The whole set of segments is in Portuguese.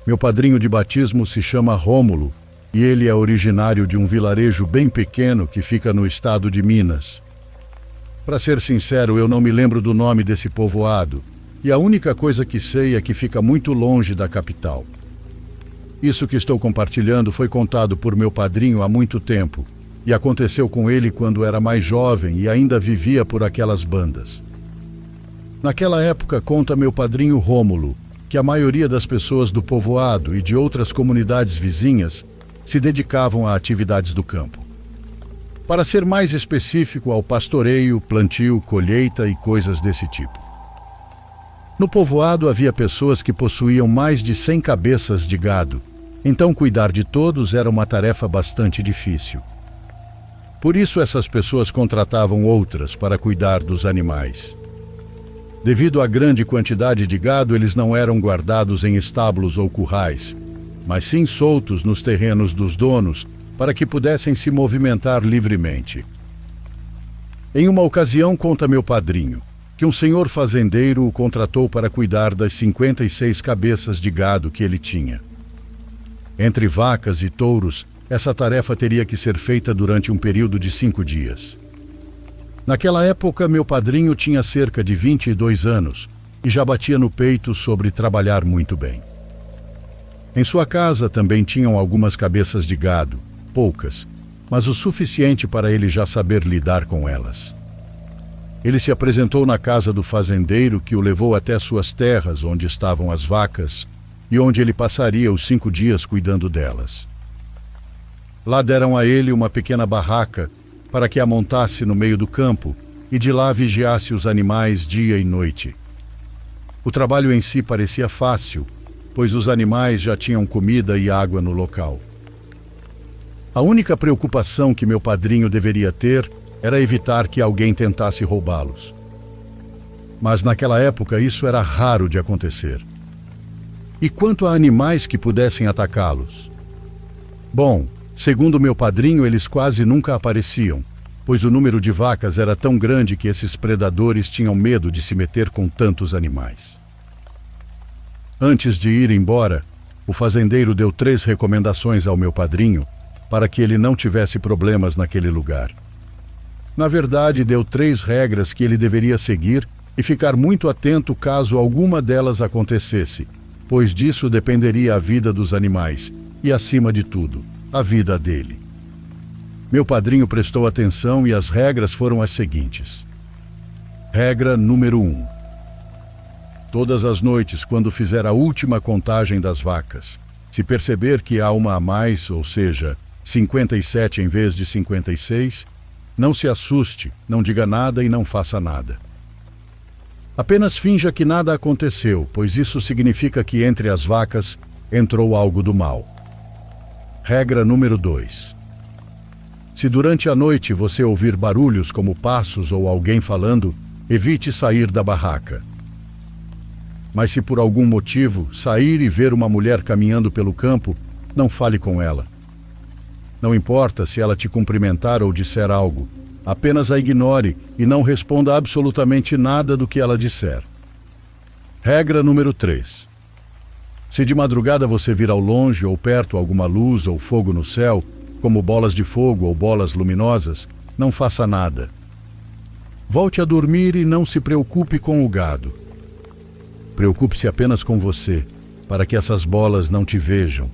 Meu padrinho de batismo se chama Rômulo e ele é originário de um vilarejo bem pequeno que fica no estado de Minas. Para ser sincero, eu não me lembro do nome desse povoado e a única coisa que sei é que fica muito longe da capital. Isso que estou compartilhando foi contado por meu padrinho há muito tempo e aconteceu com ele quando era mais jovem e ainda vivia por aquelas bandas. Naquela época, conta meu padrinho Rômulo, que a maioria das pessoas do povoado e de outras comunidades vizinhas se dedicavam a atividades do campo. Para ser mais específico, ao pastoreio, plantio, colheita e coisas desse tipo. No povoado havia pessoas que possuíam mais de 100 cabeças de gado, então cuidar de todos era uma tarefa bastante difícil. Por isso essas pessoas contratavam outras para cuidar dos animais. Devido à grande quantidade de gado, eles não eram guardados em estábulos ou currais, mas sim soltos nos terrenos dos donos para que pudessem se movimentar livremente. Em uma ocasião, conta meu padrinho, que um senhor fazendeiro o contratou para cuidar das 56 cabeças de gado que ele tinha. Entre vacas e touros, essa tarefa teria que ser feita durante um período de 5 dias. Naquela época, meu padrinho tinha cerca de 22 anos e já batia no peito sobre trabalhar muito bem. Em sua casa também tinham algumas cabeças de gado, poucas, mas o suficiente para ele já saber lidar com elas. Ele se apresentou na casa do fazendeiro que o levou até suas terras, onde estavam as vacas, e onde ele passaria os 5 dias cuidando delas. Lá deram a ele uma pequena barraca para que a montasse no meio do campo e de lá vigiasse os animais dia e noite. O trabalho em si parecia fácil, pois os animais já tinham comida e água no local. A única preocupação que meu padrinho deveria ter era evitar que alguém tentasse roubá-los. Mas naquela época isso era raro de acontecer. E quanto a animais que pudessem atacá-los? Bom, segundo meu padrinho, eles quase nunca apareciam, pois o número de vacas era tão grande que esses predadores tinham medo de se meter com tantos animais. Antes de ir embora, o fazendeiro deu 3 recomendações ao meu padrinho para que ele não tivesse problemas naquele lugar. Na verdade, deu 3 regras que ele deveria seguir e ficar muito atento caso alguma delas acontecesse, pois disso dependeria a vida dos animais e, acima de tudo, a vida dele. Meu padrinho prestou atenção e as regras foram as seguintes. Regra número 1. Todas as noites, quando fizer a última contagem das vacas, se perceber que há uma a mais, ou seja, 57 em vez de 56, não se assuste, não diga nada e não faça nada. Apenas finja que nada aconteceu, pois isso significa que entre as vacas entrou algo do mal. Regra número 2. Se durante a noite você ouvir barulhos como passos ou alguém falando, evite sair da barraca. Mas se por algum motivo sair e ver uma mulher caminhando pelo campo, não fale com ela. Não importa se ela te cumprimentar ou disser algo, apenas a ignore e não responda absolutamente nada do que ela disser. Regra número 3. Se de madrugada você vir ao longe ou perto alguma luz ou fogo no céu, como bolas de fogo ou bolas luminosas, não faça nada. Volte a dormir e não se preocupe com o gado. Preocupe-se apenas com você, para que essas bolas não te vejam.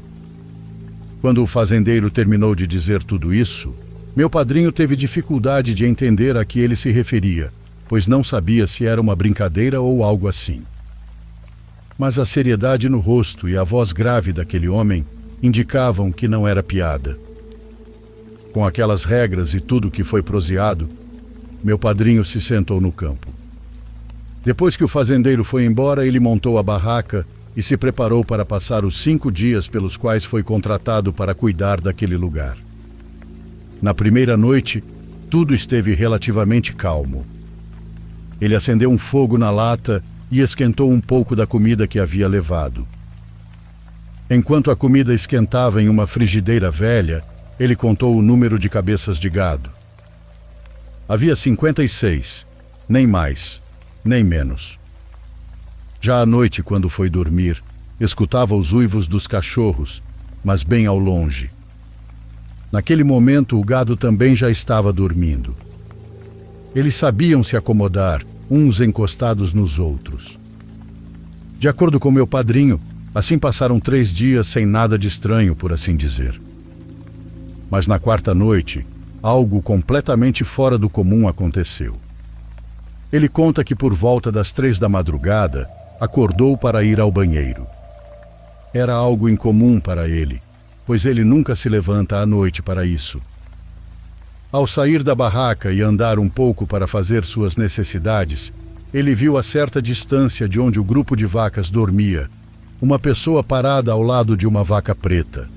Quando o fazendeiro terminou de dizer tudo isso, meu padrinho teve dificuldade de entender a que ele se referia, pois não sabia se era uma brincadeira ou algo assim. Mas a seriedade no rosto e a voz grave daquele homem indicavam que não era piada. Com aquelas regras e tudo que foi proseado, meu padrinho se sentou no campo. Depois que o fazendeiro foi embora, ele montou a barraca e se preparou para passar os 5 dias pelos quais foi contratado para cuidar daquele lugar. Na primeira noite, tudo esteve relativamente calmo. Ele acendeu um fogo na lata e esquentou um pouco da comida que havia levado. Enquanto a comida esquentava em uma frigideira velha, ele contou o número de cabeças de gado. Havia 56, nem mais, nem menos. Já à noite, quando foi dormir, Escutava os uivos dos cachorros, mas bem ao longe. Naquele momento, o gado também já estava dormindo. Eles sabiam se acomodar, uns encostados nos outros. De acordo com meu padrinho, assim passaram 3 dias sem nada de estranho, por assim dizer. Mas na quarta noite, algo completamente fora do comum aconteceu. Ele conta que por volta das 3 da madrugada, acordou para ir ao banheiro. Era algo incomum para ele, pois ele nunca se levanta à noite para isso. Ao sair da barraca e andar um pouco para fazer suas necessidades, ele viu a certa distância de onde o grupo de vacas dormia, uma pessoa parada ao lado de uma vaca preta.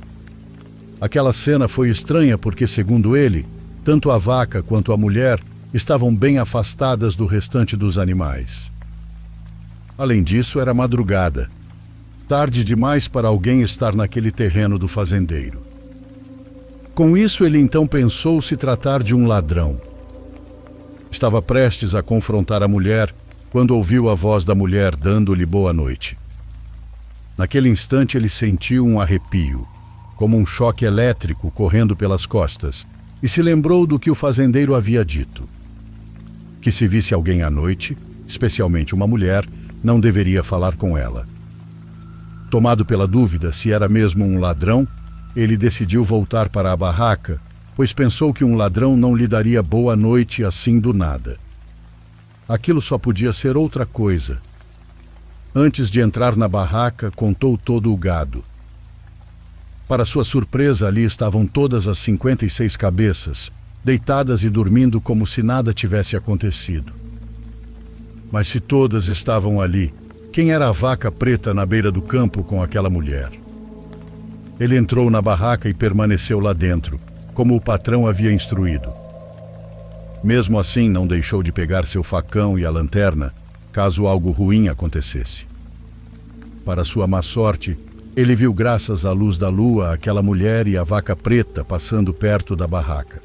Aquela cena foi estranha porque, segundo ele, tanto a vaca quanto a mulher estavam bem afastadas do restante dos animais. Além disso, era madrugada, tarde demais para alguém estar naquele terreno do fazendeiro. Com isso, ele então pensou se tratar de um ladrão. Estava prestes a confrontar a mulher quando ouviu a voz da mulher dando-lhe boa noite. Naquele instante, ele sentiu um arrepio, como um choque elétrico correndo pelas costas, e se lembrou do que o fazendeiro havia dito: que se visse alguém à noite, especialmente uma mulher, não deveria falar com ela. Tomado pela dúvida se era mesmo um ladrão, ele decidiu voltar para a barraca, pois pensou que um ladrão não lhe daria boa noite assim do nada. Aquilo só podia ser outra coisa. Antes de entrar na barraca, contou todo o gado. Para sua surpresa, ali estavam todas as 56 cabeças, deitadas e dormindo como se nada tivesse acontecido. Mas se todas estavam ali, quem era a vaca preta na beira do campo com aquela mulher? Ele entrou na barraca e permaneceu lá dentro, como o patrão havia instruído. Mesmo assim, não deixou de pegar seu facão e a lanterna, caso algo ruim acontecesse. Para sua má sorte, ele viu, graças à luz da lua, aquela mulher e a vaca preta passando perto da barraca.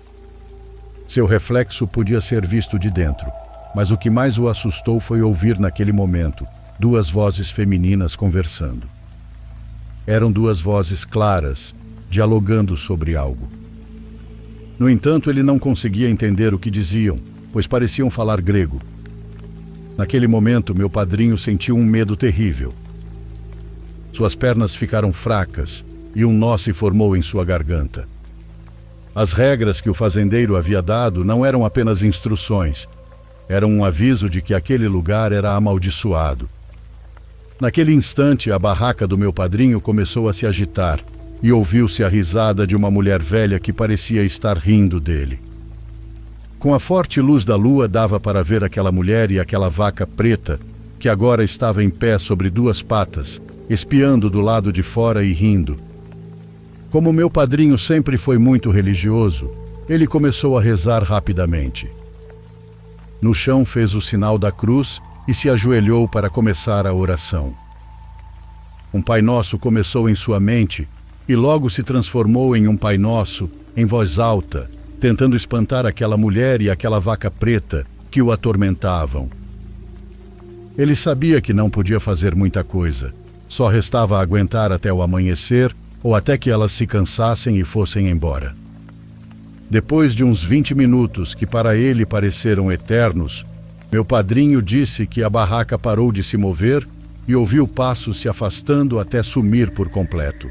Seu reflexo podia ser visto de dentro, mas o que mais o assustou foi ouvir naquele momento 2 vozes femininas conversando. Eram 2 vozes claras, dialogando sobre algo. No entanto, ele não conseguia entender o que diziam, pois pareciam falar grego. Naquele momento, meu padrinho sentiu um medo terrível. Suas pernas ficaram fracas e um nó se formou em sua garganta. As regras que o fazendeiro havia dado não eram apenas instruções, eram um aviso de que aquele lugar era amaldiçoado. Naquele instante, a barraca do meu padrinho começou a se agitar e ouviu-se a risada de uma mulher velha que parecia estar rindo dele. Com a forte luz da lua, dava para ver aquela mulher e aquela vaca preta, que agora estava em pé sobre 2 patas, espiando do lado de fora e rindo. Como meu padrinho sempre foi muito religioso, ele começou a rezar rapidamente. No chão, fez o sinal da cruz e se ajoelhou para começar a oração. Um Pai Nosso começou em sua mente e logo se transformou em um Pai Nosso em voz alta, tentando espantar aquela mulher e aquela vaca preta que o atormentavam. Ele sabia que não podia fazer muita coisa, só restava aguentar até o amanhecer ou até que elas se cansassem e fossem embora. Depois de uns 20 minutos, que para ele pareceram eternos, meu padrinho disse que a barraca parou de se mover e ouviu passos se afastando até sumir por completo.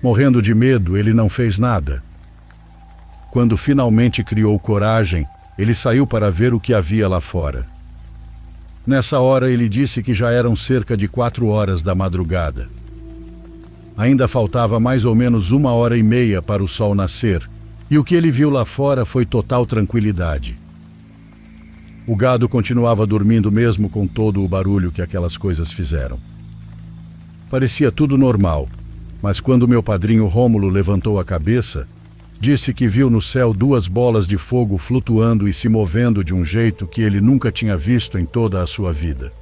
Morrendo de medo, ele não fez nada. Quando finalmente criou coragem, ele saiu para ver o que havia lá fora. Nessa hora, ele disse que já eram cerca de 4 horas da madrugada. Ainda faltava mais ou menos 1h30 para o sol nascer, e o que ele viu lá fora foi total tranquilidade. O gado continuava dormindo mesmo com todo o barulho que aquelas coisas fizeram. Parecia tudo normal, mas quando meu padrinho Rômulo levantou a cabeça, disse que viu no céu 2 bolas de fogo flutuando e se movendo de um jeito que ele nunca tinha visto em toda a sua vida.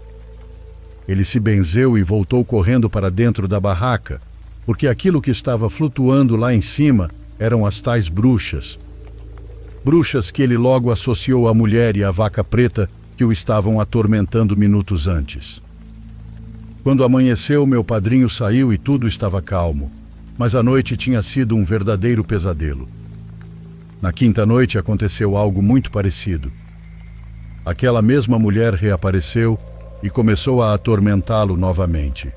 Ele se benzeu e voltou correndo para dentro da barraca, porque aquilo que estava flutuando lá em cima eram as tais bruxas. Bruxas que ele logo associou à mulher e à vaca preta que o estavam atormentando minutos antes. Quando amanheceu, meu padrinho saiu e tudo estava calmo, mas a noite tinha sido um verdadeiro pesadelo. Na quinta noite aconteceu algo muito parecido. Aquela mesma mulher reapareceu e começou a atormentá-lo novamente.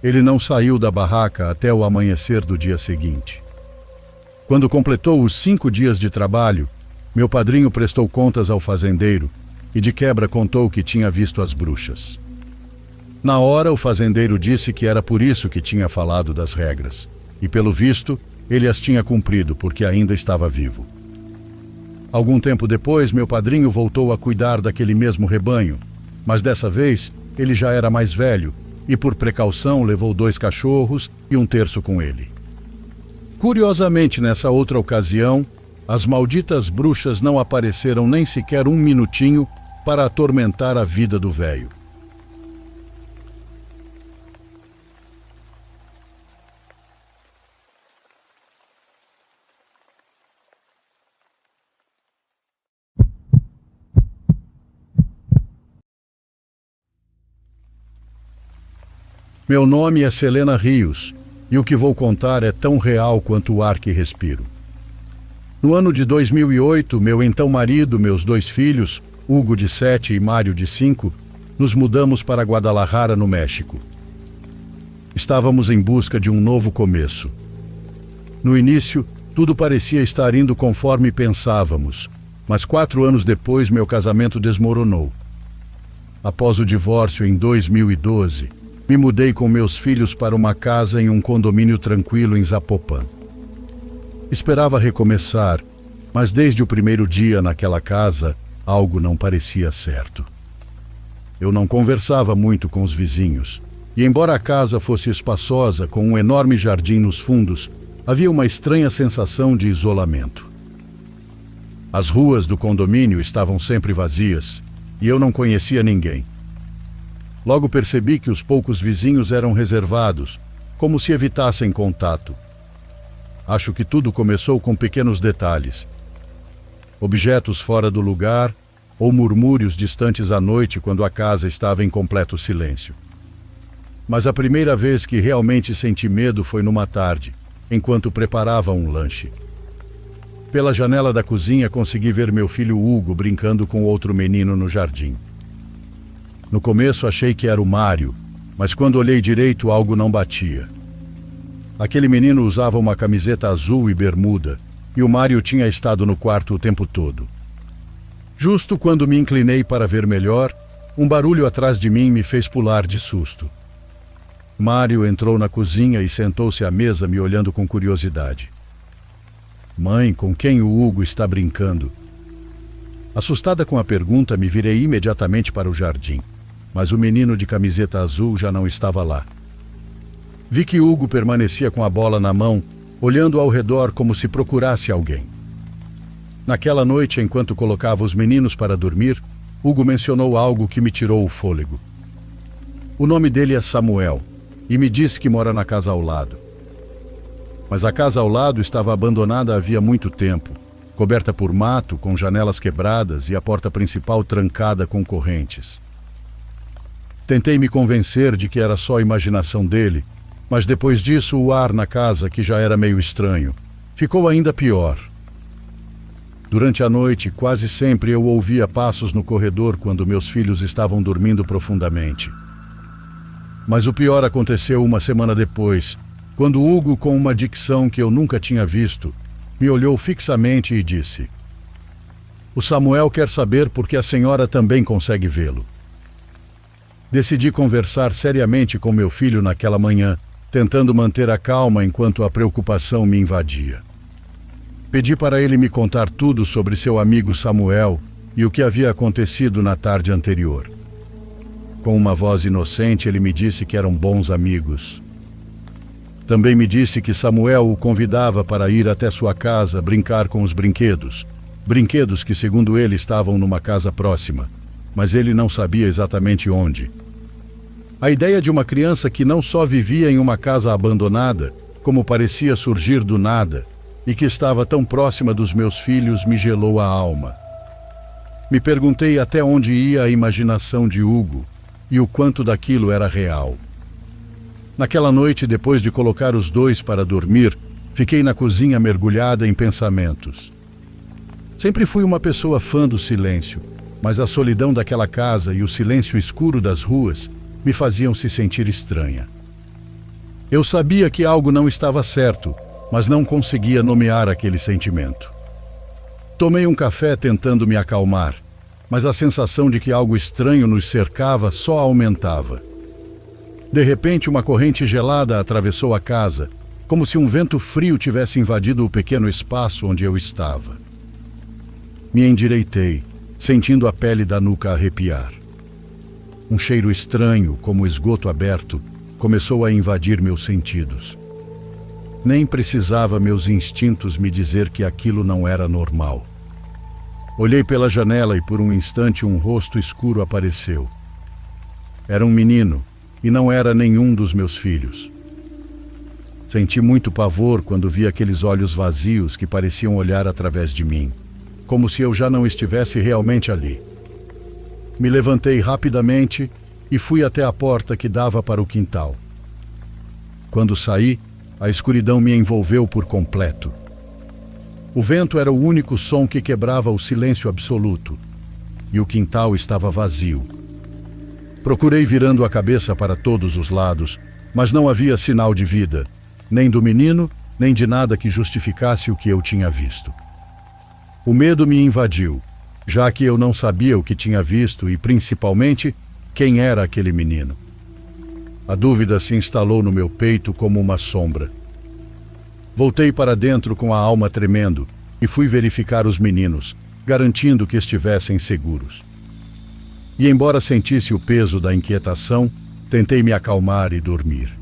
Ele não saiu da barraca até o amanhecer do dia seguinte. Quando completou os 5 dias de trabalho, meu padrinho prestou contas ao fazendeiro e de quebra contou que tinha visto as bruxas. Na hora, o fazendeiro disse que era por isso que tinha falado das regras, e pelo visto, ele as tinha cumprido porque ainda estava vivo. Algum tempo depois, meu padrinho voltou a cuidar daquele mesmo rebanho, mas dessa vez ele já era mais velho e, por precaução, levou 2 cachorros e um terço com ele. Curiosamente, nessa outra ocasião, as malditas bruxas não apareceram nem sequer um minutinho para atormentar a vida do velho. Meu nome é Selena Rios, e o que vou contar é tão real quanto o ar que respiro. No ano de 2008, meu então marido, meus 2 filhos, Hugo de 7 e Mário de 5, nos mudamos para Guadalajara, no México. Estávamos em busca de um novo começo. No início, tudo parecia estar indo conforme pensávamos, mas 4 anos depois meu casamento desmoronou. Após o divórcio em 2012, me mudei com meus filhos para uma casa em um condomínio tranquilo em Zapopan. Esperava recomeçar, mas desde o primeiro dia naquela casa, algo não parecia certo. Eu não conversava muito com os vizinhos, e embora a casa fosse espaçosa, com um enorme jardim nos fundos, havia uma estranha sensação de isolamento. As ruas do condomínio estavam sempre vazias, e eu não conhecia ninguém. Logo percebi que os poucos vizinhos eram reservados, como se evitassem contato. Acho que tudo começou com pequenos detalhes. Objetos fora do lugar ou murmúrios distantes à noite quando a casa estava em completo silêncio. Mas a primeira vez que realmente senti medo foi numa tarde, enquanto preparava um lanche. Pela janela da cozinha consegui ver meu filho Hugo brincando com outro menino no jardim. No começo achei que era o Mário, mas quando olhei direito algo não batia. Aquele menino usava uma camiseta azul e bermuda, e o Mário tinha estado no quarto o tempo todo. Justo quando me inclinei para ver melhor, um barulho atrás de mim me fez pular de susto. Mário entrou na cozinha e sentou-se à mesa me olhando com curiosidade. Mãe, com quem o Hugo está brincando? Assustada com a pergunta, me virei imediatamente para o jardim. Mas o menino de camiseta azul já não estava lá. Vi que Hugo permanecia com a bola na mão, olhando ao redor como se procurasse alguém. Naquela noite, enquanto colocava os meninos para dormir, Hugo mencionou algo que me tirou o fôlego. O nome dele é Samuel, e me disse que mora na casa ao lado. Mas a casa ao lado estava abandonada havia muito tempo, coberta por mato, com janelas quebradas e a porta principal trancada com correntes. Tentei me convencer de que era só imaginação dele, mas depois disso o ar na casa, que já era meio estranho, ficou ainda pior. Durante a noite, quase sempre eu ouvia passos no corredor quando meus filhos estavam dormindo profundamente. Mas o pior aconteceu uma semana depois, quando Hugo, com uma dicção que eu nunca tinha visto, me olhou fixamente e disse: "O Samuel quer saber porque a senhora também consegue vê-lo." Decidi conversar seriamente com meu filho naquela manhã, tentando manter a calma enquanto a preocupação me invadia. Pedi para ele me contar tudo sobre seu amigo Samuel e o que havia acontecido na tarde anterior. Com uma voz inocente, ele me disse que eram bons amigos. Também me disse que Samuel o convidava para ir até sua casa brincar com os brinquedos. Brinquedos que, segundo ele, estavam numa casa próxima, mas ele não sabia exatamente onde. A ideia de uma criança que não só vivia em uma casa abandonada, como parecia surgir do nada, e que estava tão próxima dos meus filhos, me gelou a alma. Me perguntei até onde ia a imaginação de Hugo, e o quanto daquilo era real. Naquela noite, depois de colocar os dois para dormir, fiquei na cozinha mergulhada em pensamentos. Sempre fui uma pessoa fã do silêncio, mas a solidão daquela casa e o silêncio escuro das ruas me faziam se sentir estranha. Eu sabia que algo não estava certo, mas não conseguia nomear aquele sentimento. Tomei um café tentando me acalmar, mas a sensação de que algo estranho nos cercava só aumentava. De repente, uma corrente gelada atravessou a casa, como se um vento frio tivesse invadido o pequeno espaço onde eu estava. Me endireitei, sentindo a pele da nuca arrepiar. Um cheiro estranho, como esgoto aberto, começou a invadir meus sentidos. Nem precisava meus instintos me dizer que aquilo não era normal. Olhei pela janela e por um instante um rosto escuro apareceu. Era um menino, e não era nenhum dos meus filhos. Senti muito pavor quando vi aqueles olhos vazios que pareciam olhar através de mim, como se eu já não estivesse realmente ali. Me levantei rapidamente e fui até a porta que dava para o quintal. Quando saí, a escuridão me envolveu por completo. O vento era o único som que quebrava o silêncio absoluto, e o quintal estava vazio. Procurei virando a cabeça para todos os lados, mas não havia sinal de vida, nem do menino, nem de nada que justificasse o que eu tinha visto. O medo me invadiu, já que eu não sabia o que tinha visto e, principalmente, quem era aquele menino. A dúvida se instalou no meu peito como uma sombra. Voltei para dentro com a alma tremendo e fui verificar os meninos, garantindo que estivessem seguros. E embora sentisse o peso da inquietação, tentei me acalmar e dormir.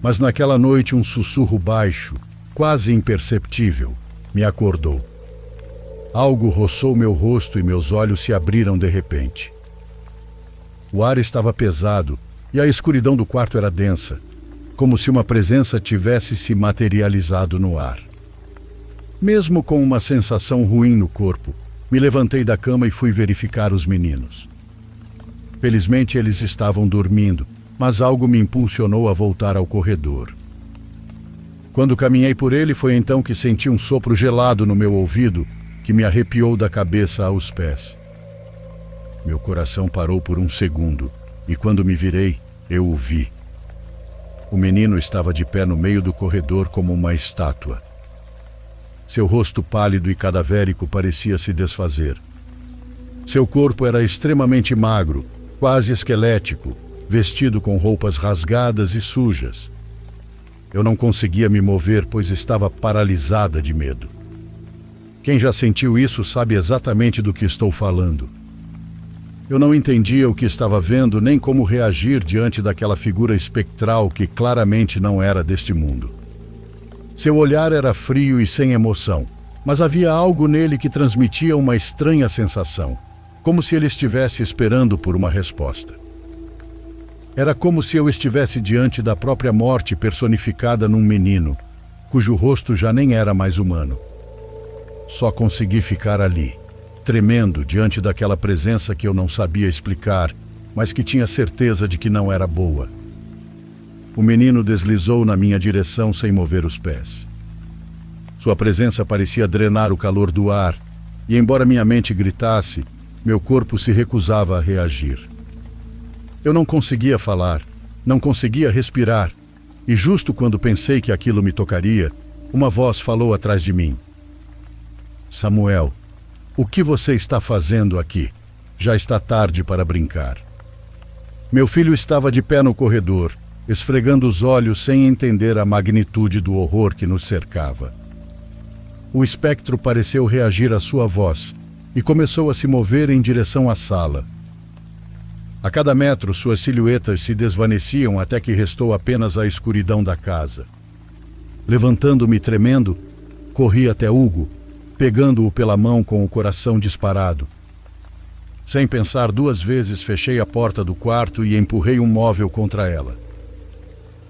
Mas naquela noite um sussurro baixo, quase imperceptível, me acordou. Algo roçou meu rosto e meus olhos se abriram de repente. O ar estava pesado e a escuridão do quarto era densa, como se uma presença tivesse se materializado no ar. Mesmo com uma sensação ruim no corpo, me levantei da cama e fui verificar os meninos. Felizmente eles estavam dormindo, mas algo me impulsionou a voltar ao corredor. Quando caminhei por ele, foi então que senti um sopro gelado no meu ouvido que me arrepiou da cabeça aos pés. Meu coração parou por um segundo e quando me virei, eu o vi. O menino estava de pé no meio do corredor como uma estátua. Seu rosto pálido e cadavérico parecia se desfazer. Seu corpo era extremamente magro, quase esquelético, vestido com roupas rasgadas e sujas. Eu não conseguia me mover, pois estava paralisada de medo. Quem já sentiu isso sabe exatamente do que estou falando. Eu não entendia o que estava vendo nem como reagir diante daquela figura espectral que claramente não era deste mundo. Seu olhar era frio e sem emoção, mas havia algo nele que transmitia uma estranha sensação, como se ele estivesse esperando por uma resposta. Era como se eu estivesse diante da própria morte personificada num menino, cujo rosto já nem era mais humano. Só consegui ficar ali, tremendo diante daquela presença que eu não sabia explicar, mas que tinha certeza de que não era boa. O menino deslizou na minha direção sem mover os pés. Sua presença parecia drenar o calor do ar, e embora minha mente gritasse, meu corpo se recusava a reagir. Eu não conseguia falar, não conseguia respirar, e justo quando pensei que aquilo me tocaria, uma voz falou atrás de mim. Samuel, o que você está fazendo aqui? Já está tarde para brincar. Meu filho estava de pé no corredor, esfregando os olhos sem entender a magnitude do horror que nos cercava. O espectro pareceu reagir à sua voz e começou a se mover em direção à sala. A cada metro, suas silhuetas se desvaneciam até que restou apenas a escuridão da casa. Levantando-me tremendo, corri até Hugo, pegando-o pela mão com o coração disparado. Sem pensar duas vezes, fechei a porta do quarto e empurrei um móvel contra ela.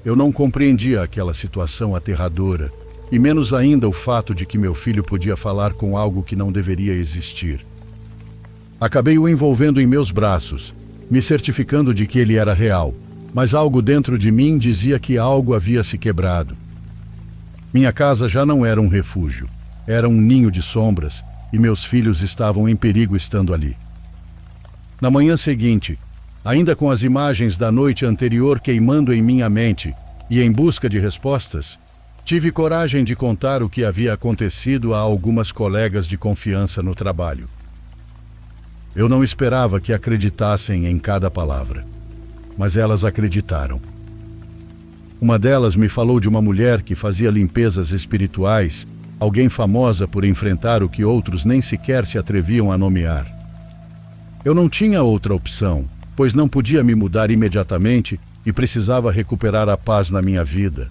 Eu não compreendia aquela situação aterradora, e menos ainda o fato de que meu filho podia falar com algo que não deveria existir. Acabei o envolvendo em meus braços, me certificando de que ele era real, mas algo dentro de mim dizia que algo havia se quebrado. Minha casa já não era um refúgio, era um ninho de sombras, e meus filhos estavam em perigo estando ali. Na manhã seguinte, ainda com as imagens da noite anterior queimando em minha mente e em busca de respostas, tive coragem de contar o que havia acontecido a algumas colegas de confiança no trabalho. Eu não esperava que acreditassem em cada palavra, mas elas acreditaram. Uma delas me falou de uma mulher que fazia limpezas espirituais, alguém famosa por enfrentar o que outros nem sequer se atreviam a nomear. Eu não tinha outra opção, pois não podia me mudar imediatamente e precisava recuperar a paz na minha vida.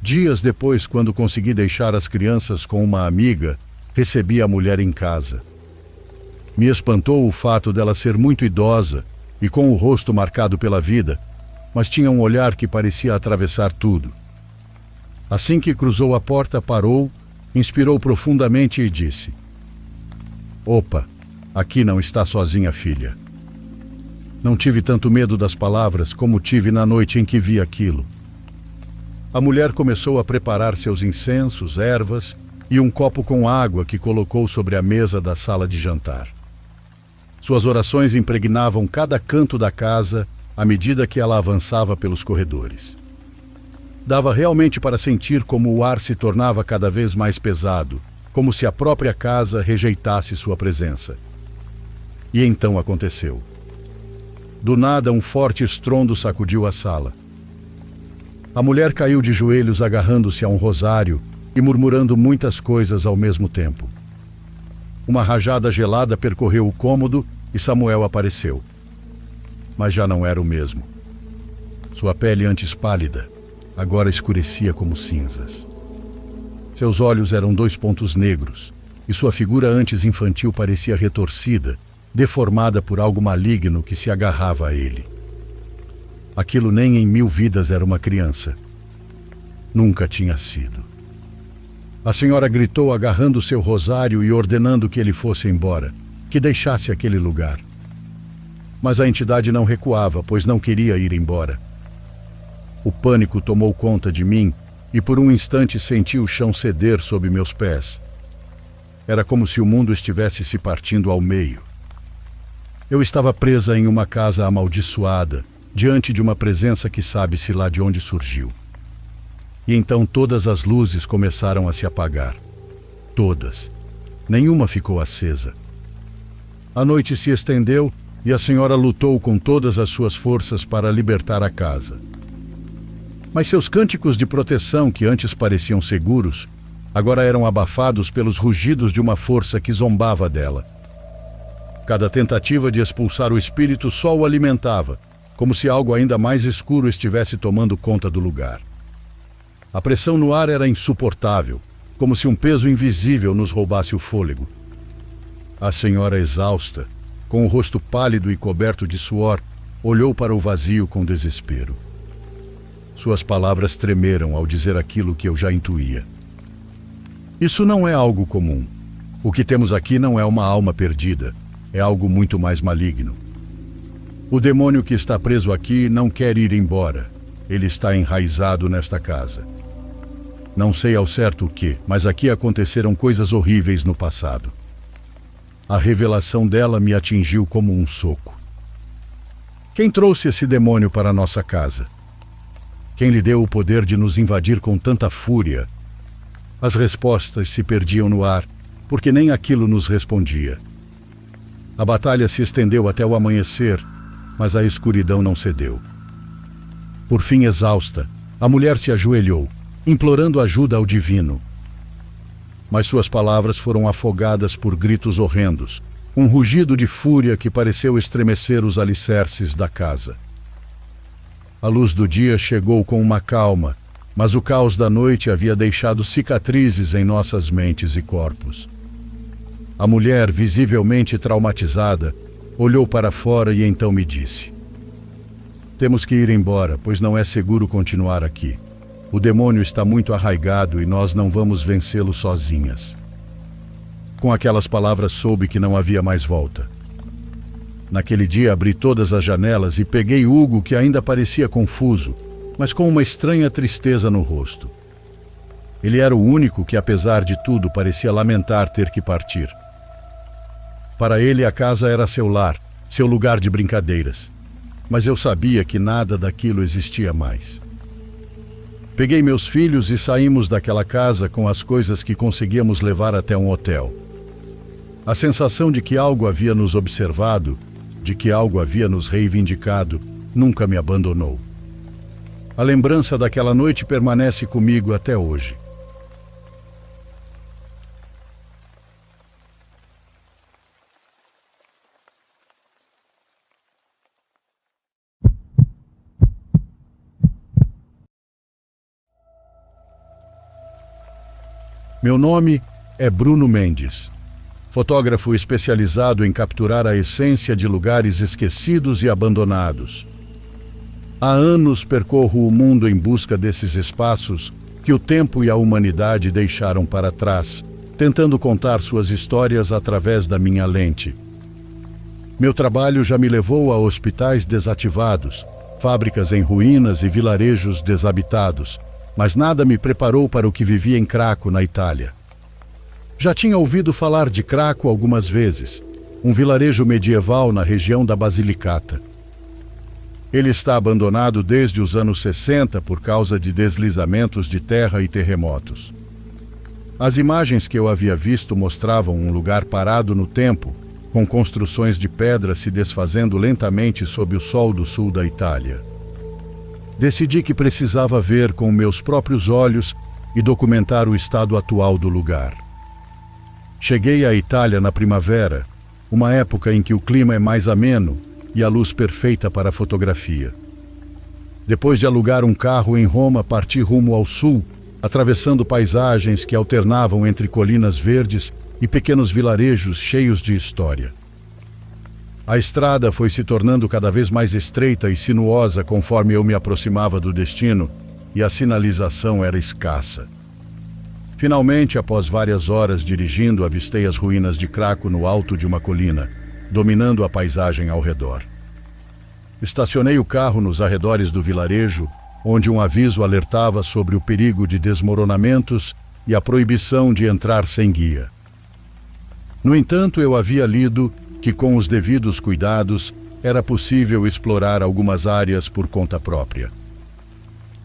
Dias depois, quando consegui deixar as crianças com uma amiga, recebi a mulher em casa. Me espantou o fato dela ser muito idosa e com o rosto marcado pela vida, mas tinha um olhar que parecia atravessar tudo. Assim que cruzou a porta, parou, inspirou profundamente e disse: "Opa, aqui não está sozinha, filha." Não tive tanto medo das palavras como tive na noite em que vi aquilo. A mulher começou a preparar seus incensos, ervas e um copo com água que colocou sobre a mesa da sala de jantar. Suas orações impregnavam cada canto da casa à medida que ela avançava pelos corredores. Dava realmente para sentir como o ar se tornava cada vez mais pesado, como se a própria casa rejeitasse sua presença. E então aconteceu. Do nada, um forte estrondo sacudiu a sala. A mulher caiu de joelhos agarrando-se a um rosário e murmurando muitas coisas ao mesmo tempo. Uma rajada gelada percorreu o cômodo e Samuel apareceu. Mas já não era o mesmo. Sua pele antes pálida, agora escurecia como cinzas. Seus olhos eram 2 pontos negros, e sua figura antes infantil parecia retorcida, deformada por algo maligno que se agarrava a ele. Aquilo nem em 1000 vidas era uma criança. Nunca tinha sido. A senhora gritou agarrando seu rosário e ordenando que ele fosse embora, que deixasse aquele lugar. Mas a entidade não recuava, pois não queria ir embora. O pânico tomou conta de mim e por um instante senti o chão ceder sob meus pés. Era como se o mundo estivesse se partindo ao meio. Eu estava presa em uma casa amaldiçoada, diante de uma presença que sabe-se lá de onde surgiu. E então todas as luzes começaram a se apagar. Todas. Nenhuma ficou acesa. A noite se estendeu e a senhora lutou com todas as suas forças para libertar a casa. Mas seus cânticos de proteção, que antes pareciam seguros, agora eram abafados pelos rugidos de uma força que zombava dela. Cada tentativa de expulsar o espírito só o alimentava, como se algo ainda mais escuro estivesse tomando conta do lugar. A pressão no ar era insuportável, como se um peso invisível nos roubasse o fôlego. A senhora, exausta, com o rosto pálido e coberto de suor, olhou para o vazio com desespero. Suas palavras tremeram ao dizer aquilo que eu já intuía. Isso não é algo comum. O que temos aqui não é uma alma perdida, é algo muito mais maligno. O demônio que está preso aqui não quer ir embora. Ele está enraizado nesta casa. Não sei ao certo o que, mas aqui aconteceram coisas horríveis no passado. A revelação dela me atingiu como um soco. Quem trouxe esse demônio para nossa casa? Quem lhe deu o poder de nos invadir com tanta fúria? As respostas se perdiam no ar, porque nem aquilo nos respondia. A batalha se estendeu até o amanhecer, mas a escuridão não cedeu. Por fim, exausta, a mulher se ajoelhou, implorando ajuda ao divino. Mas suas palavras foram afogadas por gritos horrendos, um rugido de fúria que pareceu estremecer os alicerces da casa. A luz do dia chegou com uma calma, mas o caos da noite havia deixado cicatrizes em nossas mentes e corpos. A mulher, visivelmente traumatizada, olhou para fora e então me disse: "Temos que ir embora, pois não é seguro continuar aqui. O demônio está muito arraigado e nós não vamos vencê-lo sozinhas." Com aquelas palavras soube que não havia mais volta. Naquele dia abri todas as janelas e peguei Hugo, que ainda parecia confuso, mas com uma estranha tristeza no rosto. Ele era o único que, apesar de tudo, parecia lamentar ter que partir. Para ele, a casa era seu lar, seu lugar de brincadeiras. Mas eu sabia que nada daquilo existia mais. Peguei meus filhos e saímos daquela casa com as coisas que conseguíamos levar até um hotel. A sensação de que algo havia nos observado, de que algo havia nos reivindicado, nunca me abandonou. A lembrança daquela noite permanece comigo até hoje. Meu nome é Bruno Mendes, fotógrafo especializado em capturar a essência de lugares esquecidos e abandonados. Há anos percorro o mundo em busca desses espaços que o tempo e a humanidade deixaram para trás, tentando contar suas histórias através da minha lente. Meu trabalho já me levou a hospitais desativados, fábricas em ruínas e vilarejos desabitados, mas nada me preparou para o que vivia em Craco, na Itália. Já tinha ouvido falar de Craco algumas vezes, um vilarejo medieval na região da Basilicata. Ele está abandonado desde os anos 60 por causa de deslizamentos de terra e terremotos. As imagens que eu havia visto mostravam um lugar parado no tempo, com construções de pedra se desfazendo lentamente sob o sol do sul da Itália. Decidi que precisava ver com meus próprios olhos e documentar o estado atual do lugar. Cheguei à Itália na primavera, uma época em que o clima é mais ameno e a luz perfeita para a fotografia. Depois de alugar um carro em Roma, parti rumo ao sul, atravessando paisagens que alternavam entre colinas verdes e pequenos vilarejos cheios de história. A estrada foi se tornando cada vez mais estreita e sinuosa conforme eu me aproximava do destino, e a sinalização era escassa. Finalmente, após várias horas dirigindo, avistei as ruínas de Craco no alto de uma colina, dominando a paisagem ao redor. Estacionei o carro nos arredores do vilarejo, onde um aviso alertava sobre o perigo de desmoronamentos e a proibição de entrar sem guia. No entanto, eu havia lido que, com os devidos cuidados, era possível explorar algumas áreas por conta própria.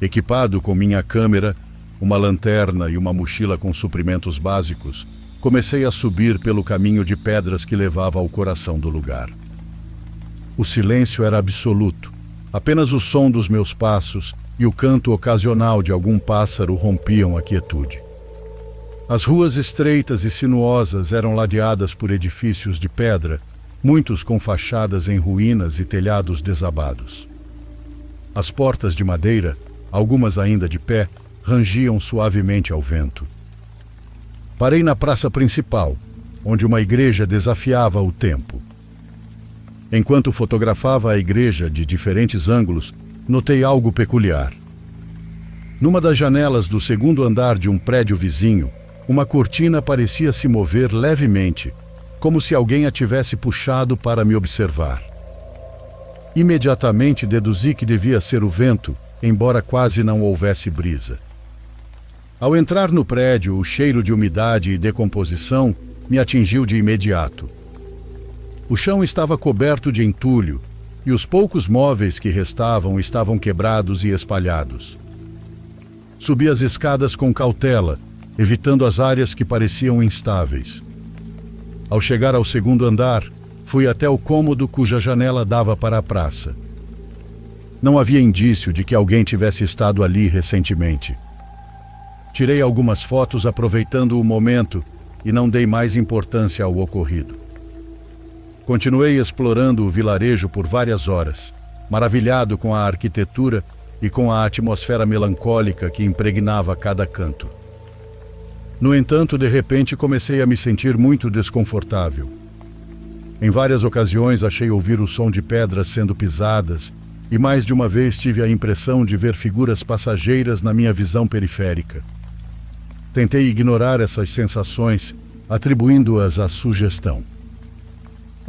Equipado com minha câmera, uma lanterna e uma mochila com suprimentos básicos, comecei a subir pelo caminho de pedras que levava ao coração do lugar. O silêncio era absoluto. Apenas o som dos meus passos e o canto ocasional de algum pássaro rompiam a quietude. As ruas estreitas e sinuosas eram ladeadas por edifícios de pedra, muitos com fachadas em ruínas e telhados desabados. As portas de madeira, algumas ainda de pé, rangiam suavemente ao vento. Parei na praça principal, onde uma igreja desafiava o tempo. Enquanto fotografava a igreja de diferentes ângulos, notei algo peculiar. Numa das janelas do segundo andar de um prédio vizinho, uma cortina parecia se mover levemente, como se alguém a tivesse puxado para me observar. Imediatamente deduzi que devia ser o vento, embora quase não houvesse brisa. Ao entrar no prédio, o cheiro de umidade e decomposição me atingiu de imediato. O chão estava coberto de entulho e os poucos móveis que restavam estavam quebrados e espalhados. Subi as escadas com cautela, evitando as áreas que pareciam instáveis. Ao chegar ao segundo andar, fui até o cômodo cuja janela dava para a praça. Não havia indício de que alguém tivesse estado ali recentemente. Tirei algumas fotos aproveitando o momento e não dei mais importância ao ocorrido. Continuei explorando o vilarejo por várias horas, maravilhado com a arquitetura e com a atmosfera melancólica que impregnava cada canto. No entanto, de repente comecei a me sentir muito desconfortável. Em várias ocasiões achei ouvir o som de pedras sendo pisadas e mais de uma vez tive a impressão de ver figuras passageiras na minha visão periférica. Tentei ignorar essas sensações, atribuindo-as à sugestão.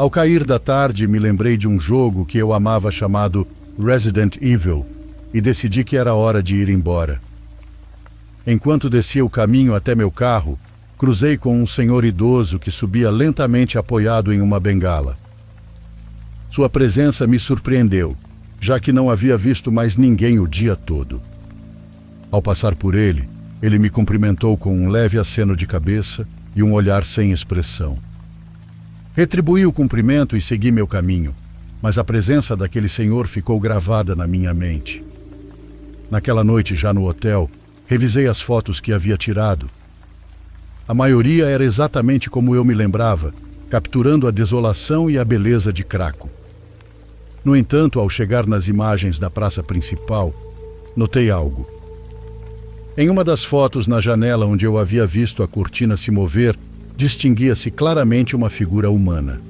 Ao cair da tarde, me lembrei de um jogo que eu amava chamado Resident Evil e decidi que era hora de ir embora. Enquanto descia o caminho até meu carro, cruzei com um senhor idoso que subia lentamente apoiado em uma bengala. Sua presença me surpreendeu, já que não havia visto mais ninguém o dia todo. Ao passar por ele, ele me cumprimentou com um leve aceno de cabeça e um olhar sem expressão. Retribuí o cumprimento e segui meu caminho, mas a presença daquele senhor ficou gravada na minha mente. Naquela noite, já no hotel, revisei as fotos que havia tirado. A maioria era exatamente como eu me lembrava, capturando a desolação e a beleza de Craco. No entanto, ao chegar nas imagens da praça principal, notei algo. Em uma das fotos na janela onde eu havia visto a cortina se mover, distinguia-se claramente uma figura humana.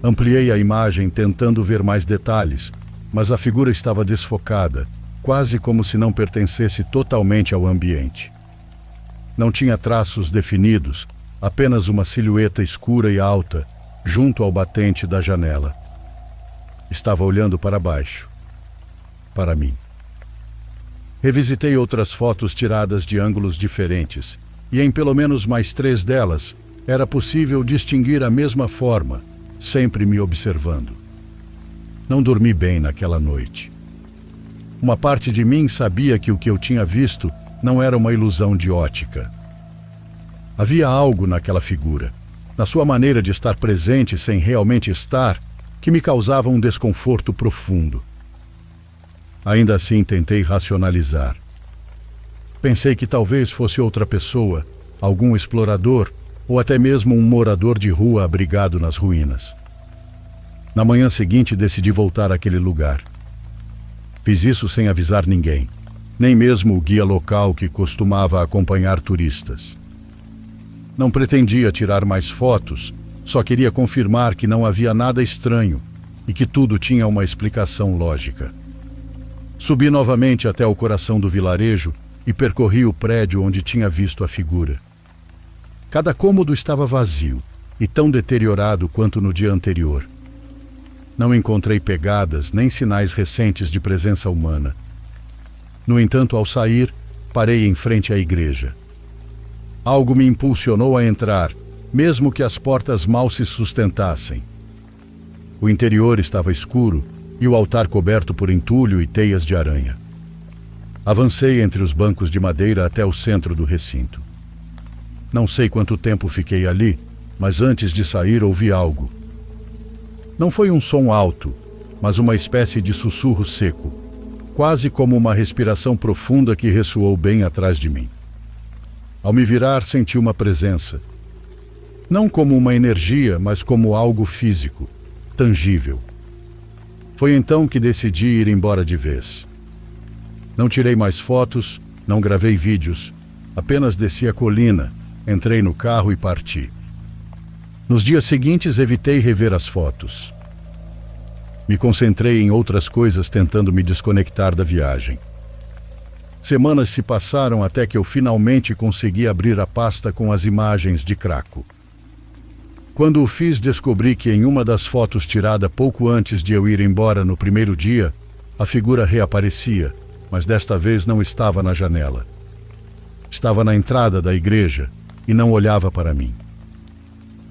Ampliei a imagem tentando ver mais detalhes, mas a figura estava desfocada, quase como se não pertencesse totalmente ao ambiente. Não tinha traços definidos, apenas uma silhueta escura e alta, junto ao batente da janela. Estava olhando para baixo, para mim. Revisitei outras fotos tiradas de ângulos diferentes, e em pelo menos mais 3 delas era possível distinguir a mesma forma, sempre me observando. Não dormi bem naquela noite. Uma parte de mim sabia que o que eu tinha visto não era uma ilusão de ótica. Havia algo naquela figura, na sua maneira de estar presente sem realmente estar, que me causava um desconforto profundo. Ainda assim tentei racionalizar. Pensei que talvez fosse outra pessoa, algum explorador ou até mesmo um morador de rua abrigado nas ruínas. Na manhã seguinte decidi voltar àquele lugar. Fiz isso sem avisar ninguém, nem mesmo o guia local que costumava acompanhar turistas. Não pretendia tirar mais fotos, só queria confirmar que não havia nada estranho e que tudo tinha uma explicação lógica. Subi novamente até o coração do vilarejo e percorri o prédio onde tinha visto a figura. Cada cômodo estava vazio e tão deteriorado quanto no dia anterior. Não encontrei pegadas nem sinais recentes de presença humana. No entanto, ao sair, parei em frente à igreja. Algo me impulsionou a entrar, mesmo que as portas mal se sustentassem. O interior estava escuro e o altar coberto por entulho e teias de aranha. Avancei entre os bancos de madeira até o centro do recinto. Não sei quanto tempo fiquei ali, mas antes de sair ouvi algo. Não foi um som alto, mas uma espécie de sussurro seco, quase como uma respiração profunda que ressoou bem atrás de mim. Ao me virar, senti uma presença. Não como uma energia, mas como algo físico, tangível. Foi então que decidi ir embora de vez. Não tirei mais fotos, não gravei vídeos, apenas desci a colina, entrei no carro e parti. Nos dias seguintes evitei rever as fotos. Me concentrei em outras coisas tentando me desconectar da viagem. Semanas se passaram até que eu finalmente consegui abrir a pasta com as imagens de Craco. Quando o fiz, descobri que em uma das fotos tirada pouco antes de eu ir embora no primeiro dia, a figura reaparecia, mas desta vez não estava na janela. Estava na entrada da igreja e não olhava para mim.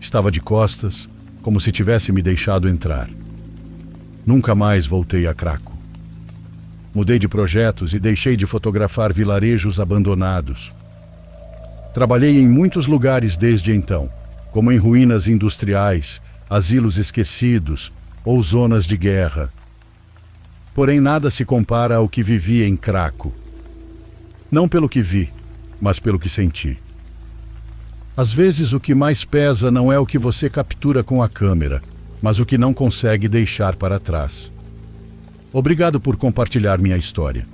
Estava de costas, como se tivesse me deixado entrar. Nunca mais voltei a Craco. Mudei de projetos e deixei de fotografar vilarejos abandonados. Trabalhei em muitos lugares desde então, como em ruínas industriais, asilos esquecidos ou zonas de guerra. Porém, nada se compara ao que vivi em Craco. Não pelo que vi, mas pelo que senti. Às vezes, o que mais pesa não é o que você captura com a câmera, mas o que não consegue deixar para trás. Obrigado por compartilhar minha história.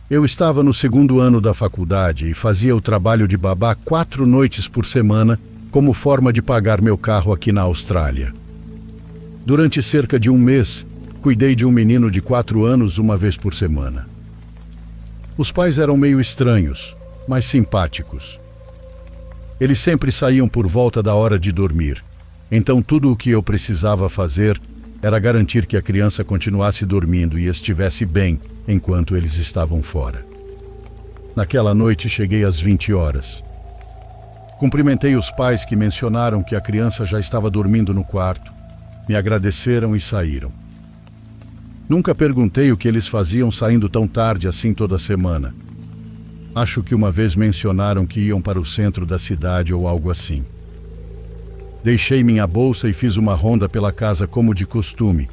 Eu estava no 2º ano da faculdade e fazia o trabalho de babá 4 noites por semana como forma de pagar meu carro aqui na Austrália. Durante cerca de um mês, cuidei de um menino de 4 anos uma vez por semana. Os pais eram meio estranhos, mas simpáticos. Eles sempre saíam por volta da hora de dormir, então tudo o que eu precisava fazer era garantir que a criança continuasse dormindo e estivesse bem enquanto eles estavam fora. Naquela noite cheguei às 20 horas. Cumprimentei os pais que mencionaram que a criança já estava dormindo no quarto, me agradeceram e saíram. Nunca perguntei o que eles faziam saindo tão tarde assim toda semana. Acho que uma vez mencionaram que iam para o centro da cidade ou algo assim. Deixei minha bolsa e fiz uma ronda pela casa como de costume.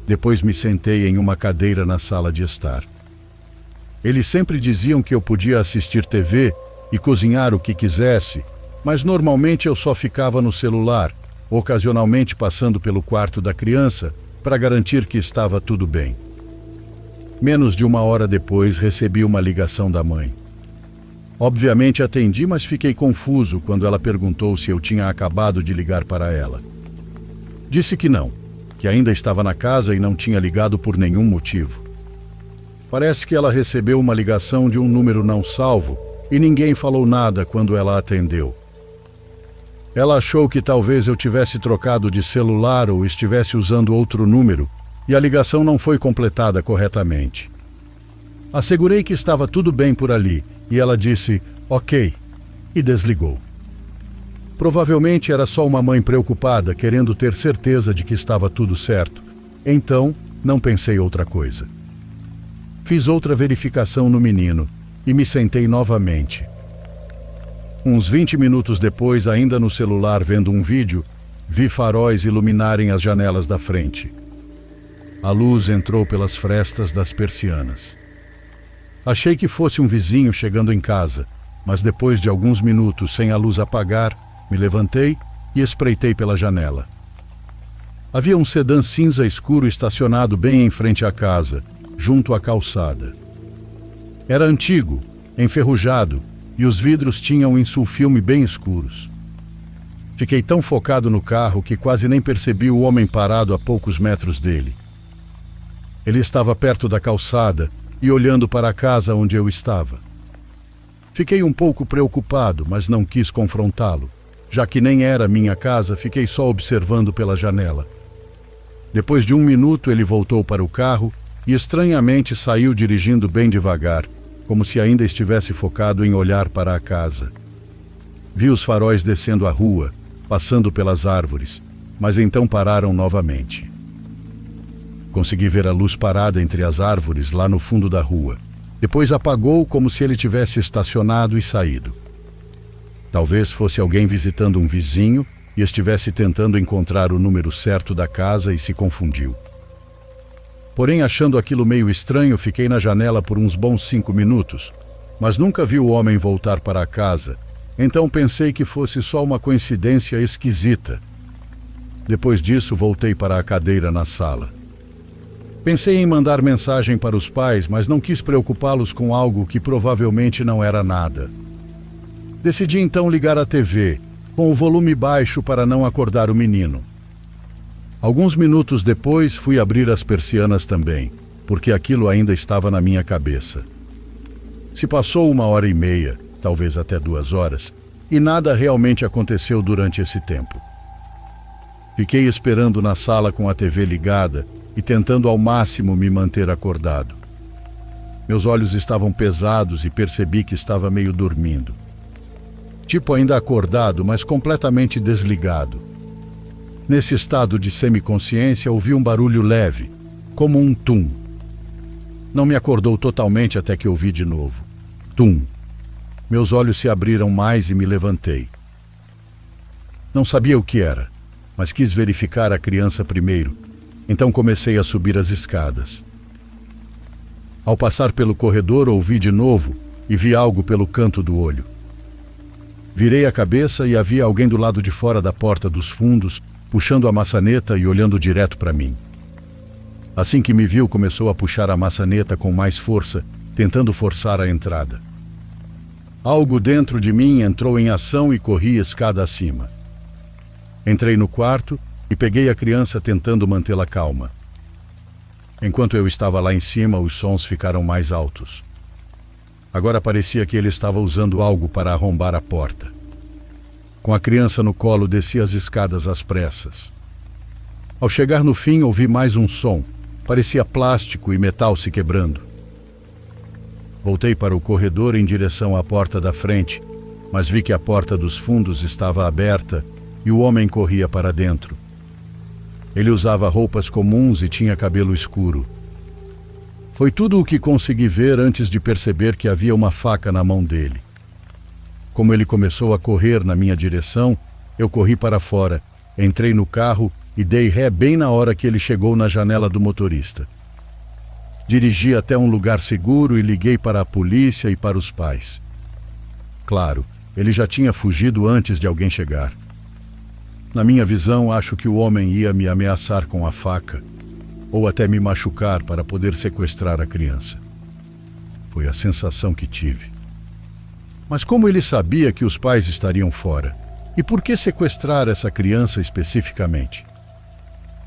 Depois me sentei em uma cadeira na sala de estar. Eles sempre diziam que eu podia assistir TV e cozinhar o que quisesse, mas normalmente eu só ficava no celular, ocasionalmente passando pelo quarto da criança para garantir que estava tudo bem. Menos de uma hora depois recebi uma ligação da mãe. Obviamente atendi, mas fiquei confuso quando ela perguntou se eu tinha acabado de ligar para ela. Disse que não, que ainda estava na casa e não tinha ligado por nenhum motivo. Parece que ela recebeu uma ligação de um número não salvo e ninguém falou nada quando ela atendeu. Ela achou que talvez eu tivesse trocado de celular ou estivesse usando outro número e a ligação não foi completada corretamente. Assegurei que estava tudo bem por ali e ela disse, ok, e desligou. Provavelmente era só uma mãe preocupada, querendo ter certeza de que estava tudo certo. Então, não pensei outra coisa. Fiz outra verificação no menino e me sentei novamente. Uns 20 minutos depois, ainda no celular vendo um vídeo, vi faróis iluminarem as janelas da frente. A luz entrou pelas frestas das persianas. Achei que fosse um vizinho chegando em casa, mas depois de alguns minutos sem a luz apagar, me levantei e espreitei pela janela. Havia um sedã cinza escuro estacionado bem em frente à casa, junto à calçada. Era antigo, enferrujado, e os vidros tinham insulfilme bem escuros. Fiquei tão focado no carro que quase nem percebi o homem parado a poucos metros dele. Ele estava perto da calçada e olhando para a casa onde eu estava. Fiquei um pouco preocupado, mas não quis confrontá-lo. Já que nem era minha casa, fiquei só observando pela janela. Depois de 1 minuto, ele voltou para o carro e estranhamente saiu dirigindo bem devagar, como se ainda estivesse focado em olhar para a casa. Vi os faróis descendo a rua, passando pelas árvores, mas então pararam novamente. Consegui ver a luz parada entre as árvores lá no fundo da rua. Depois apagou como se ele tivesse estacionado e saído. Talvez fosse alguém visitando um vizinho e estivesse tentando encontrar o número certo da casa e se confundiu. Porém, achando aquilo meio estranho, fiquei na janela por uns bons 5 minutos, mas nunca vi o homem voltar para a casa, então pensei que fosse só uma coincidência esquisita. Depois disso, voltei para a cadeira na sala. Pensei em mandar mensagem para os pais, mas não quis preocupá-los com algo que provavelmente não era nada. Decidi então ligar a TV, com o volume baixo para não acordar o menino. Alguns minutos depois, fui abrir as persianas também, porque aquilo ainda estava na minha cabeça. Se passou 1h30, talvez até 2 horas, e nada realmente aconteceu durante esse tempo. Fiquei esperando na sala com a TV ligada e tentando ao máximo me manter acordado. Meus olhos estavam pesados e percebi que estava meio dormindo. Tipo ainda acordado, mas completamente desligado. Nesse estado de semiconsciência, ouvi um barulho leve, como um tum. Não me acordou totalmente até que ouvi de novo. Tum. Meus olhos se abriram mais e me levantei. Não sabia o que era, mas quis verificar a criança primeiro. Então comecei a subir as escadas. Ao passar pelo corredor, ouvi de novo e vi algo pelo canto do olho. Virei a cabeça e havia alguém do lado de fora da porta dos fundos, puxando a maçaneta e olhando direto para mim. Assim que me viu, começou a puxar a maçaneta com mais força, tentando forçar a entrada. Algo dentro de mim entrou em ação e corri escada acima. Entrei no quarto e peguei a criança tentando mantê-la calma. Enquanto eu estava lá em cima, os sons ficaram mais altos. Agora parecia que ele estava usando algo para arrombar a porta. Com a criança no colo, desci as escadas às pressas. Ao chegar no fim, ouvi mais um som. Parecia plástico e metal se quebrando. Voltei para o corredor em direção à porta da frente, mas vi que a porta dos fundos estava aberta e o homem corria para dentro. Ele usava roupas comuns e tinha cabelo escuro. Foi tudo o que consegui ver antes de perceber que havia uma faca na mão dele. Como ele começou a correr na minha direção, eu corri para fora, entrei no carro e dei ré bem na hora que ele chegou na janela do motorista. Dirigi até um lugar seguro e liguei para a polícia e para os pais. Claro, ele já tinha fugido antes de alguém chegar. Na minha visão, acho que o homem ia me ameaçar com a faca ou até me machucar para poder sequestrar a criança. Foi a sensação que tive. Mas como ele sabia que os pais estariam fora? E por que sequestrar essa criança especificamente?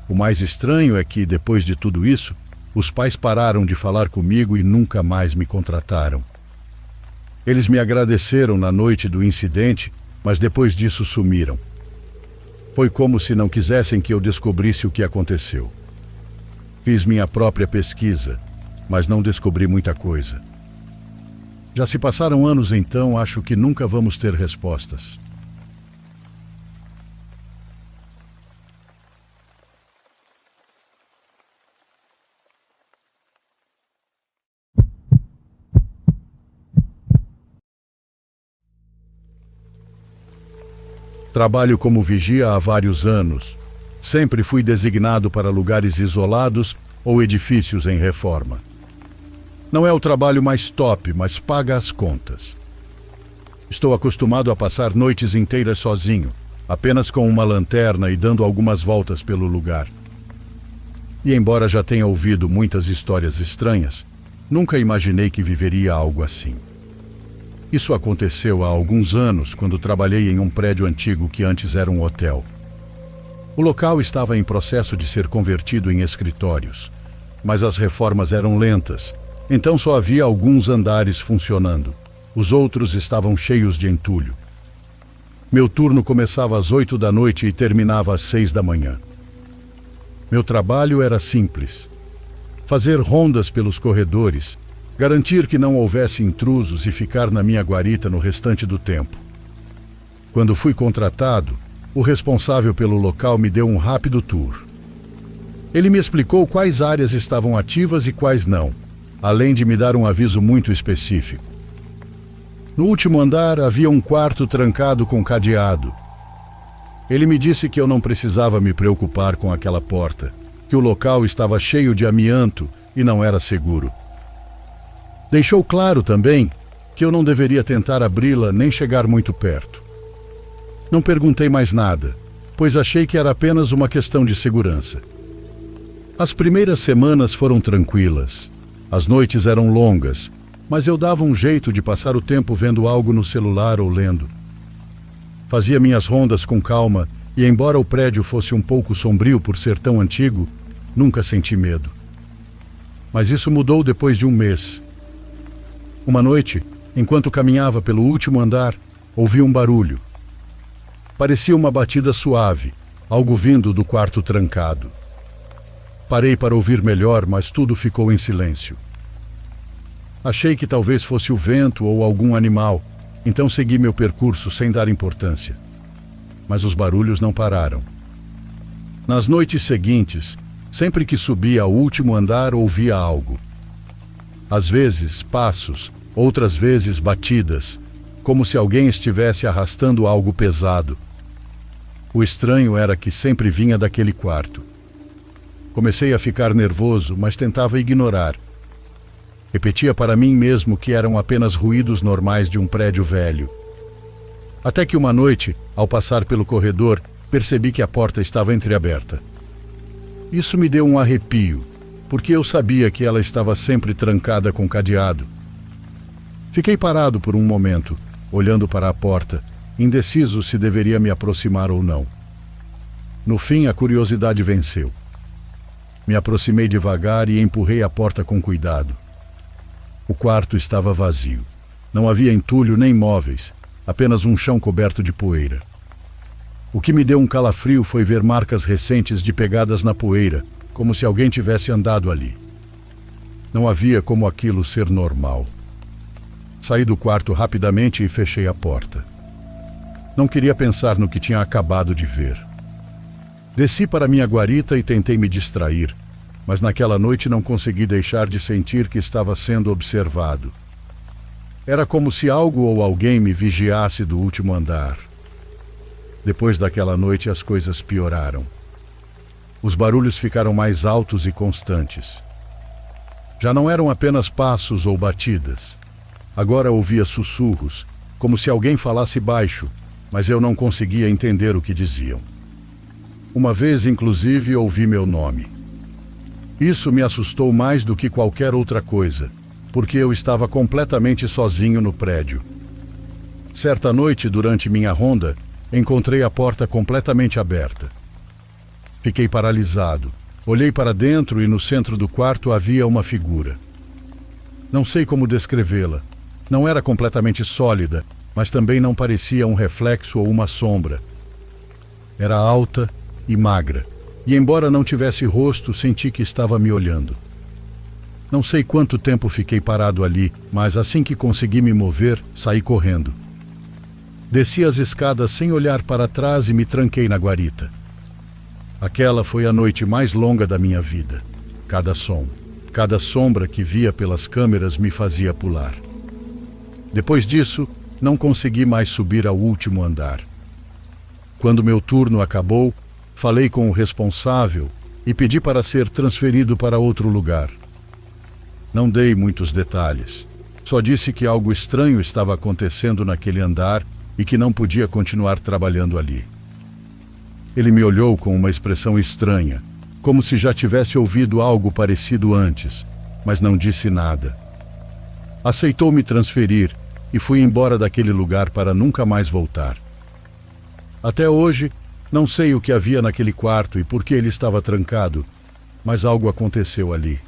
O mais estranho é que, depois de tudo isso, os pais pararam de falar comigo e nunca mais me contrataram. Eles me agradeceram na noite do incidente, mas depois disso sumiram. Foi como se não quisessem que eu descobrisse o que aconteceu. Fiz minha própria pesquisa, mas não descobri muita coisa. Já se passaram anos, então acho que nunca vamos ter respostas. Trabalho como vigia há vários anos. Sempre fui designado para lugares isolados ou edifícios em reforma. Não é o trabalho mais top, mas paga as contas. Estou acostumado a passar noites inteiras sozinho, apenas com uma lanterna e dando algumas voltas pelo lugar. E embora já tenha ouvido muitas histórias estranhas, nunca imaginei que viveria algo assim. Isso aconteceu há alguns anos, quando trabalhei em um prédio antigo que antes era um hotel. O local estava em processo de ser convertido em escritórios, mas as reformas eram lentas, então só havia alguns andares funcionando. Os outros estavam cheios de entulho. Meu turno começava às 8 da noite e terminava às 6 da manhã. Meu trabalho era simples: fazer rondas pelos corredores, garantir que não houvesse intrusos e ficar na minha guarita no restante do tempo. Quando fui contratado, o responsável pelo local me deu um rápido tour. Ele me explicou quais áreas estavam ativas e quais não, além de me dar um aviso muito específico. No último andar havia um quarto trancado com cadeado. Ele me disse que eu não precisava me preocupar com aquela porta, que o local estava cheio de amianto e não era seguro. Deixou claro também que eu não deveria tentar abri-la nem chegar muito perto. Não perguntei mais nada, pois achei que era apenas uma questão de segurança. As primeiras semanas foram tranquilas. As noites eram longas, mas eu dava um jeito de passar o tempo vendo algo no celular ou lendo. Fazia minhas rondas com calma e, embora o prédio fosse um pouco sombrio por ser tão antigo, nunca senti medo. Mas isso mudou depois de um mês. Uma noite, enquanto caminhava pelo último andar, ouvi um barulho. Parecia uma batida suave, algo vindo do quarto trancado. Parei para ouvir melhor, mas tudo ficou em silêncio. Achei que talvez fosse o vento ou algum animal, então segui meu percurso sem dar importância. Mas os barulhos não pararam. Nas noites seguintes, sempre que subia ao último andar, ouvia algo. Às vezes, passos, outras vezes, batidas, como se alguém estivesse arrastando algo pesado. O estranho era que sempre vinha daquele quarto. Comecei a ficar nervoso, mas tentava ignorar. Repetia para mim mesmo que eram apenas ruídos normais de um prédio velho. Até que uma noite, ao passar pelo corredor, percebi que a porta estava entreaberta. Isso me deu um arrepio, porque eu sabia que ela estava sempre trancada com cadeado. Fiquei parado por um momento, olhando para a porta, indeciso se deveria me aproximar ou não. No fim, a curiosidade venceu. Me aproximei devagar e empurrei a porta com cuidado. O quarto estava vazio. Não havia entulho nem móveis, apenas um chão coberto de poeira. O que me deu um calafrio foi ver marcas recentes de pegadas na poeira, como se alguém tivesse andado ali. Não havia como aquilo ser normal. Saí do quarto rapidamente e fechei a porta. Não queria pensar no que tinha acabado de ver. Desci para minha guarita e tentei me distrair, mas naquela noite não consegui deixar de sentir que estava sendo observado. Era como se algo ou alguém me vigiasse do último andar. Depois daquela noite as coisas pioraram. Os barulhos ficaram mais altos e constantes. Já não eram apenas passos ou batidas. Agora ouvia sussurros, como se alguém falasse baixo, mas eu não conseguia entender o que diziam. Uma vez, inclusive, ouvi meu nome. Isso me assustou mais do que qualquer outra coisa, porque eu estava completamente sozinho no prédio. Certa noite, durante minha ronda, encontrei a porta completamente aberta. Fiquei paralisado. Olhei para dentro e no centro do quarto havia uma figura. Não sei como descrevê-la. Não era completamente sólida, mas também não parecia um reflexo ou uma sombra. Era alta e magra, e embora não tivesse rosto, senti que estava me olhando. Não sei quanto tempo fiquei parado ali, mas assim que consegui me mover, saí correndo. Desci as escadas sem olhar para trás e me tranquei na guarita. Aquela foi a noite mais longa da minha vida. Cada som, cada sombra que via pelas câmeras me fazia pular. Depois disso, não consegui mais subir ao último andar. Quando meu turno acabou, falei com o responsável e pedi para ser transferido para outro lugar. Não dei muitos detalhes. Só disse que algo estranho estava acontecendo naquele andar e que não podia continuar trabalhando ali. Ele me olhou com uma expressão estranha, como se já tivesse ouvido algo parecido antes, mas não disse nada. Aceitou me transferir e fui embora daquele lugar para nunca mais voltar. Até hoje, não sei o que havia naquele quarto e por que ele estava trancado, mas algo aconteceu ali.